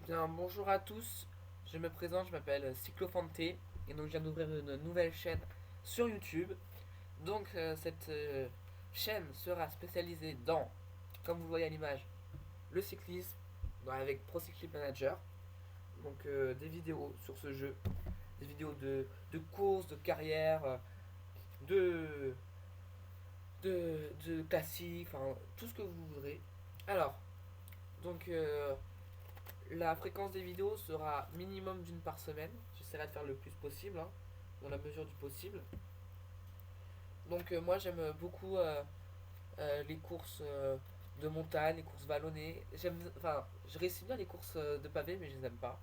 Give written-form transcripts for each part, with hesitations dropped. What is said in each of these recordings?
Bien, bonjour à tous. Je me présente, je m'appelle Cyclofanté et donc je viens d'ouvrir une nouvelle chaîne sur YouTube. Donc cette chaîne sera spécialisée dans, comme vous voyez à l'image, le cyclisme avec Pro Cycling Manager. Donc des vidéos sur ce jeu, des vidéos de courses, de carrière, de, de classiques, enfin tout ce que vous voudrez. Alors, donc la fréquence des vidéos sera minimum d'une par semaine. J'essaierai de faire le plus possible, hein, dans la mesure du possible. Donc moi j'aime beaucoup les courses de montagne, les courses vallonnées. Enfin, je réussis bien les courses de pavés, mais je les aime pas.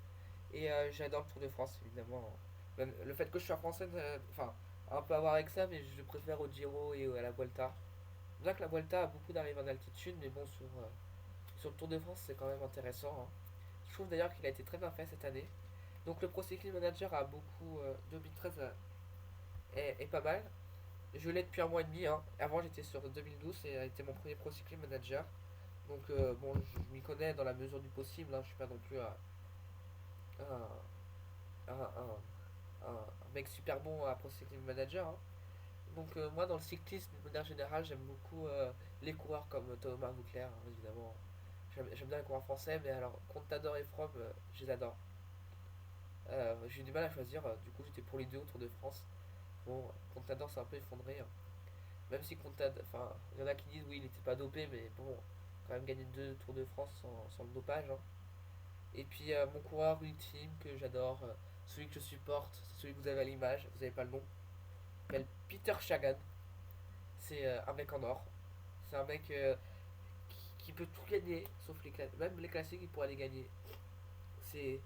Et j'adore le Tour de France, évidemment. Même le fait que je sois français, enfin, a un peu à voir avec ça, mais je préfère au Giro et à la Vuelta. Bien que la Vuelta a beaucoup d'arrivées en altitude, mais bon, sur le Tour de France, c'est quand même intéressant, hein. Je trouve d'ailleurs qu'il a été très bien fait cette année. Donc le Pro Cycling Manager a beaucoup. 2013 est pas mal. Je l'ai depuis un mois et demi, hein. Avant j'étais sur 2012 et a été mon premier Pro Cycling Manager. Donc bon, je m'y connais dans la mesure du possible, hein. Je suis pas non plus un mec super bon à Pro Cycling Manager, hein. Donc moi dans le cyclisme de manière générale j'aime beaucoup les coureurs comme Thomas Voeckler, hein, évidemment. J'aime bien les coureurs français, mais alors Contador et Froome, je les adore. J'ai eu du mal à choisir, du coup j'étais pour les deux au Tour de France. Bon, Contador s'est un peu effondré, hein. Même si Contador, enfin, il y en a qui disent oui, il n'était pas dopé, mais bon, quand même gagné deux Tours de France sans le dopage, hein. Et puis mon coureur ultime que j'adore, celui que je supporte, c'est celui que vous avez à l'image, vous n'avez pas le nom, il s'appelle Peter Sagan. C'est un mec en or. C'est un mec qui peut tout gagner, sauf les classiques. Même les classiques, il pourrait les gagner. C'est.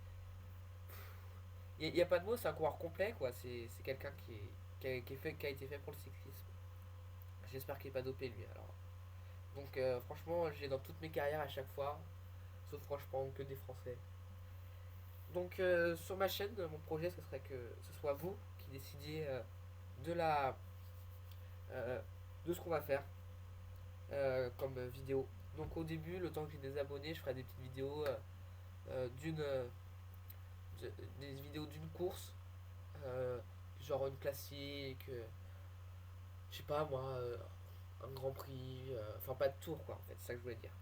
Il n'y a pas de mots, c'est un coureur complet, quoi. C'est quelqu'un qui a été fait pour le cyclisme. J'espère qu'il n'est pas dopé, lui, alors. Donc, franchement, j'ai dans toutes mes carrières à chaque fois, sauf franchement que des Français. Donc, sur ma chaîne, mon projet, ce serait que ce soit vous qui décidiez de la. euh, de ce qu'on va faire comme vidéo. Donc, au début, le temps que j'ai des abonnés, je ferai des petites vidéos d'une. Des vidéos d'une course, genre une classique, je sais pas moi, un grand prix, enfin pas de tour quoi en fait, c'est ça que je voulais dire.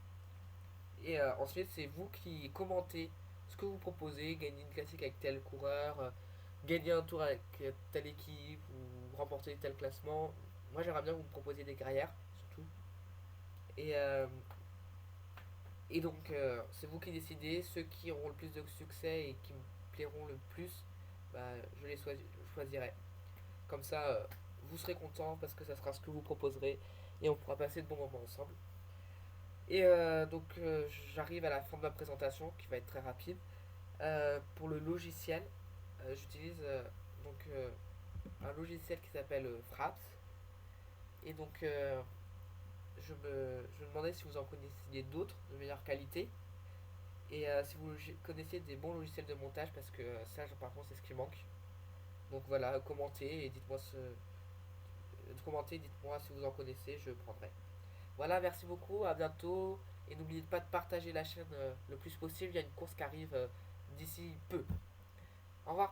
Et ensuite c'est vous qui commentez ce que vous proposez, gagner une classique avec tel coureur, gagner un tour avec telle équipe ou remporter tel classement. Moi j'aimerais bien que vous me proposiez des carrières surtout. Et, euh, et donc c'est vous qui décidez, ceux qui auront le plus de succès et qui me plairont le plus, bah, je choisirai. Comme ça, vous serez content parce que ça sera ce que vous proposerez et on pourra passer de bons moments ensemble. Et donc, j'arrive à la fin de ma présentation qui va être très rapide. Pour le logiciel, j'utilise donc un logiciel qui s'appelle Fraps. Et donc, je me demandais si vous en connaissiez d'autres de meilleure qualité. Et si vous connaissiez des bons logiciels de montage, parce que ça, par contre, c'est ce qui manque. Donc voilà, commentez et dites-moi si vous en connaissez, je prendrai. Voilà, merci beaucoup, à bientôt. Et n'oubliez pas de partager la chaîne le plus possible. Il y a une course qui arrive d'ici peu. Au revoir.